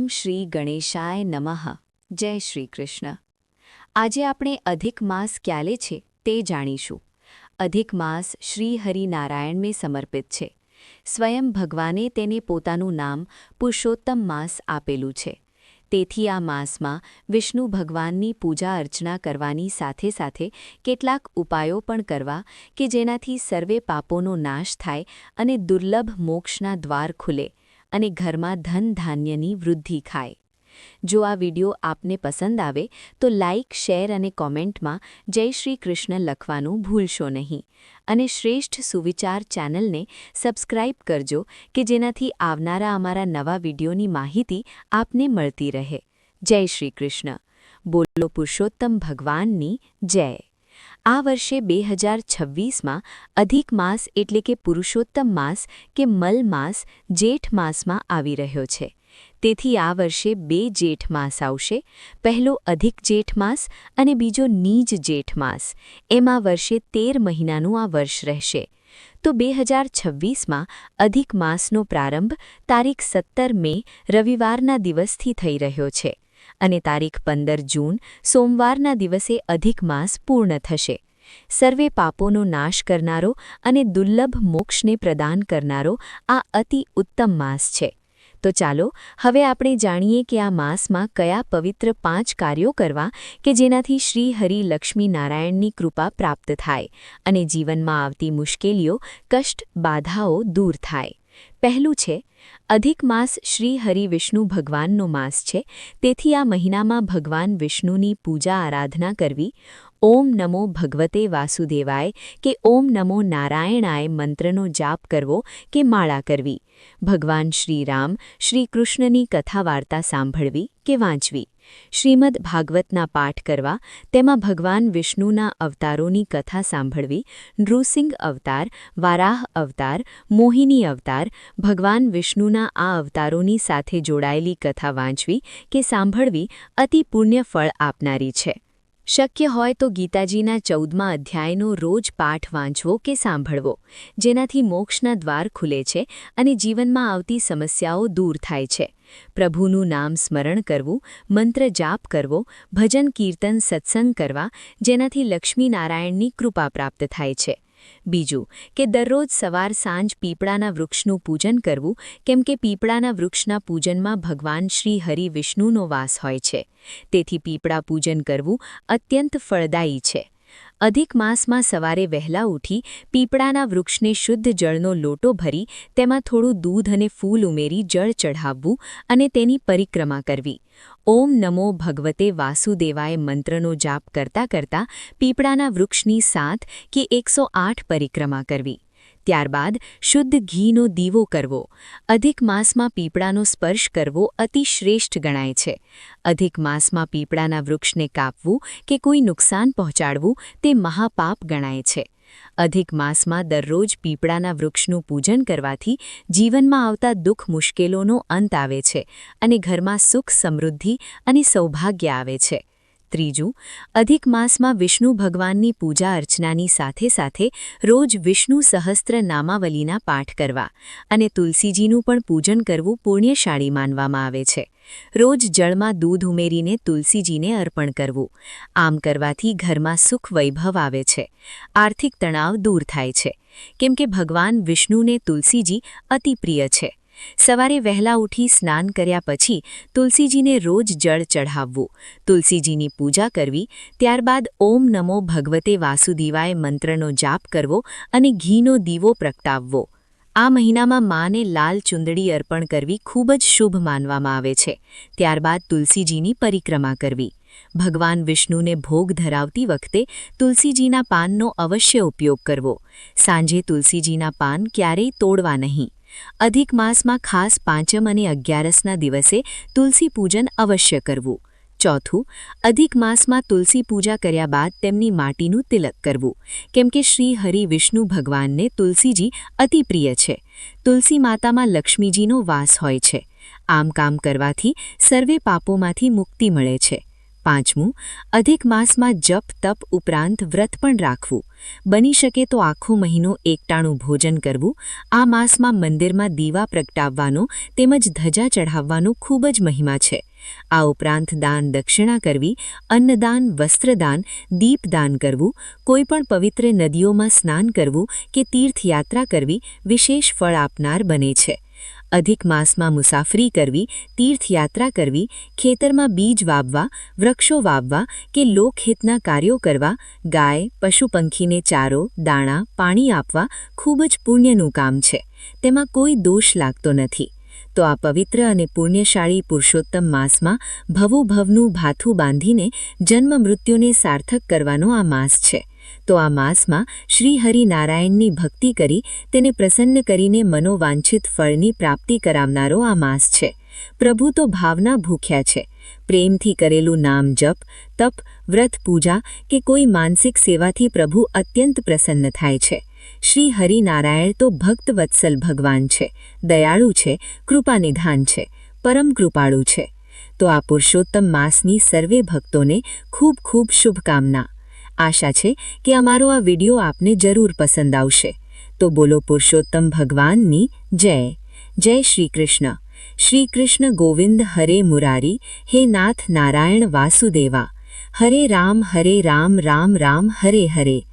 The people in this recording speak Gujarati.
શ્રી ગણેશાય નમઃ. જય શ્રી કૃષ્ણ. આજે આપણે અધિક માસ ક્યારે છે તે જાણીશું. અધિક માસ શ્રી હરિનારાયણને સમર્પિત છે. સ્વયં ભગવાને તેને પોતાનું નામ પુરુષોત્તમ માસ આપેલું છે. તેથી આ માસમાં વિષ્ણુ ભગવાનની પૂજા અર્ચના કરવાની સાથે સાથે કેટલાક ઉપાયો પણ કરવા કે જેનાથી સર્વે પાપોનો નાશ થાય અને દુર્લભ મોક્ષના દ્વાર ખુલે અને ઘરમાં ધન ધાન્યની વૃદ્ધિ ખાય. જો આ વિડિયો આપને પસંદ આવે તો લાઇક, શેર અને કોમેન્ટમાં જય શ્રી કૃષ્ણ લખવાનું ભૂલશો નહીં. અને શ્રેષ્ઠ સુવિચાર ચેનલને સબસ્ક્રાઇબ કરજો કે જેનાથી આવનારા અમારા નવા વિડિયોની માહિતી આપને મળતી રહે. જય શ્રી કૃષ્ણ. બોલો પુરુષોત્તમ ભગવાનની જય. આ વર્ષે 2026માં અધિક માસ એટલે કે પુરુષોત્તમ માસ કે મલ માસ જેઠ માસમાં આવી રહ્યો છે. તેથી આ વર્ષે 2 જેઠ માસ આવશે. પહેલો અધિક જેઠ માસ અને બીજો નીજ જેઠ માસ. એમ આ વર્ષે 13 મહિનાનું આ વર્ષ રહેશે. તો 2026માં અધિક માસનો પ્રારંભ તારીખ 17 મે રવિવારના દિવસથી થઈ રહ્યો છે અને તારીખ 15 જૂન સોમવારના દિવસે અધિક માસ પૂર્ણ થશે. સર્વે પાપોનો નાશ કરનારો અને દુર્લભ મોક્ષને પ્રદાન કરનારો આ અતિ ઉત્તમ માસ છે. તો ચાલો હવે આપણે જાણીએ કે આ માસમાં કયા પવિત્ર 5 કાર્યો કરવા કે જેનાથી શ્રી હરિ લક્ષ્મી નારાયણની કૃપા પ્રાપ્ત થાય અને જીવનમાં આવતી મુશ્કેલીઓ, કષ્ટ, બાધાઓ દૂર થાય. પહેલું છે અધિક માસ શ્રી હરિ વિષ્ણુ ભગવાનનો માસ છે. તેથી આ મહિનામાં ભગવાન વિષ્ણુની પૂજા આરાધના કરવી. ઓમ નમો ભગવતે વાસુદેવાય કે ઓમ નમો નારાયણાય મંત્રનો જાપ કરવો કે માળા કરવી. ભગવાન શ્રી રામ, શ્રી કૃષ્ણની કથા વાર્તા સાંભળવી કે વાંચવી. શ્રીમદ ભાગવતના પાઠ કરવા, તેમાં ભગવાન વિષ્ણુના અવતારોની કથા સાંભળવી. નૃસિંહ અવતાર, વારાહ અવતાર, મોહિની અવતાર, ભગવાન વિષ્ણુના આ અવતારોની સાથે જોડાયેલી કથા વાંચવી કે સાંભળવી અતિ પુણ્ય ફળ આપનારી છે. શક્ય હોય તો ગીતાજીના 14મા અધ્યાયનો રોજ પાઠ વાંચવો કે સાંભળવો, જેનાથી મોક્ષના દ્વાર ખુલે છે અને જીવનમાં આવતી સમસ્યાઓ દૂર થાય છે. પ્રભુનું નામ સ્મરણ કરવું, મંત્ર જાપ કરવો, ભજન કીર્તન સત્સંગ કરવા, જેનાથી લક્ષ્મીનારાયણની કૃપા પ્રાપ્ત થાય છે. બીજું કે દરરોજ સવાર સાંજ પીપળાના વૃક્ષનું પૂજન કરવું, કેમ કે પીપળાના વૃક્ષના પૂજનમાં ભગવાન શ્રી હરિ વિષ્ણુનો વાસ હોય છે. તેથી પીપળા પૂજન કરવું અત્યંત ફળદાયી છે. અધિક માસમાં સવારે વહેલા ઉઠી પીપળાના વૃક્ષને શુદ્ધ જળનો લોટો ભરી તેમાં થોડું દૂધ અને ફૂલ ઉમેરી જળ ચઢાવવું અને તેની પરિક્રમા કરવી. ઓમ નમો ભગવતે વાસુદેવાય મંત્રનો જાપ કરતા કરતા પીપળાના વૃક્ષની 7 કે 108 પરિક્રમા કરવી. ત્યારબાદ શુદ્ધ ઘીનો દીવો કરવો. અધિક માસમાં પીપળાનો સ્પર્શ કરવો અતિ શ્રેષ્ઠ ગણાય છે. અધિક માસમાં પીપળાના વૃક્ષને કાપવું કે કોઈ નુકસાન પહોંચાડવું તે મહાપાપ ગણાય છે. અધિક માસમાં દરરોજ પીપળાના વૃક્ષનું પૂજન કરવાથી જીવનમાં આવતા દુઃખ મુશ્કેલોનો અંત આવે છે અને ઘરમાં સુખ, સમૃદ્ધિ અને સૌભાગ્ય આવે છે. ત્રીજું, અધિક માસમાં વિષ્ણુ ભગવાનની પૂજા અર્ચનાની સાથે સાથે રોજ વિષ્ણુ સહસ્ત્ર નામાવલીના પાઠ કરવા અને તુલસીજીનું પણ પૂજન કરવું પુણ્યશાળી માનવામાં આવે છે. રોજ જળમાં દૂધ ઉમેરીને તુલસીજીને અર્પણ કરવું. આમ કરવાથી ઘરમાં સુખ વૈભવ આવે છે. આર્થિક તણાવ દૂર થાય છે, કેમ કે ભગવાન વિષ્ણુને તુલસીજી અતિ પ્રિય છે. સવારે વહેલા ઉઠી સ્નાન કર્યા પછી તુલસીજીને રોજ જળ ચઢાવવું, તુલસીજીની પૂજા કરવી. ત્યારબાદ ઓમ નમો ભગવતે વાસુદેવાય મંત્રનો જાપ કરવો અને ઘીનો દીવો પ્રગટાવવો. આ મહિનામાં માને લાલ ચુંદડી અર્પણ કરવી ખૂબ જ શુભ માનવામાં આવે છે. ત્યારબાદ તુલસીજીની પરિક્રમા કરવી. ભગવાન વિષ્ણુને ભોગ ધરાવતી વખતે તુલસીજીના પાનનો અવશ્ય ઉપયોગ કરવો. સાંજે તુલસીજીના પાન ક્યારેય તોડવા નહીં. અધિક માસમાં ખાસ પાંચમ અને 11સના દિવસે તુલસી પૂજન અવશ્ય કરવું. ચોથું, અધિક માસમાં તુલસી પૂજા કર્યા બાદ તેમની માટીનું તિલક કરવું, કેમ કે શ્રી હરિ વિષ્ણુ ભગવાનને તુલસીજી અતિ પ્રિય છે. તુલસી માતામાં લક્ષ્મીજીનો વાસ હોય છે. આમ કામ કરવાથી સર્વે પાપોમાંથી મુક્તિ મળે છે. પાંચમું, અધિક માસમાં જપ તપ ઉપરાંત વ્રત પણ રાખવું. બની શકે તો આખો મહિનો એકટાણું ભોજન કરવું. આ માસમાં મંદિરમાં દીવા પ્રગટાવવાનો તેમજ ધજા ચઢાવવાનો ખૂબ જ મહિમા છે. આ ઉપરાંત દાન દક્ષિણા કરવી, અન્નદાન, વસ્ત્રદાન, દીપદાન કરવું, કોઈપણ પવિત્ર નદીઓમાં સ્નાન કરવું કે તીર્થયાત્રા કરવી વિશેષ ફળ આપનાર બને છે. અધિક માસમાં મુસાફરી કરવી, તીર્થયાત્રા કરવી, ખેતરમાં બીજ વાવવા, વૃક્ષો વાવવા કે લોકહિતના કાર્યો કરવા, ગાય, પશુ પંખીને ચારો, દાણા, પાણી આપવા ખૂબ જ પુણ્યનું કામ છે. તેમાં કોઈ દોષ લાગતો નથી. તો આ પવિત્ર અને પુણ્યશાળી પુરુષોત્તમ માસમાં ભવોભવનું ભાથું બાંધીને જન્મ મૃત્યુને સાર્થક કરવાનો આ માસ છે. તો આ માસમાં શ્રી હરિનારાયણની ભક્તિ કરી તેને પ્રસન્ન કરીને મનોવાંછિત ફળની પ્રાપ્તિ કરાવનારો આ માસ છે. પ્રભુ તો ભાવના ભૂખ્યા છે. પ્રેમથી કરેલું નામ જપ, તપ, વ્રત, પૂજા કે કોઈ માનસિક સેવાથી પ્રભુ અત્યંત પ્રસન્ન થાય છે. શ્રી હરિનારાયણ તો ભક્તવત્સલ ભગવાન છે, દયાળુ છે, કૃપાનિધાન છે, પરમ કૃપાળુ છે. તો આ પુરુષોત્તમ માસની સર્વે ભક્તોને ખૂબ ખૂબ શુભકામના. આશા છે કે અમારો આ વિડિયો આપને જરૂર પસંદ આવશે. તો બોલો પુરુષોત્તમ ભગવાનની જય. જય શ્રી કૃષ્ણ. શ્રી કૃષ્ણ ગોવિંદ હરે મુરારી, હે નાથ નારાયણ વાસુદેવા. હરે રામ રામ રામ હરે હરે.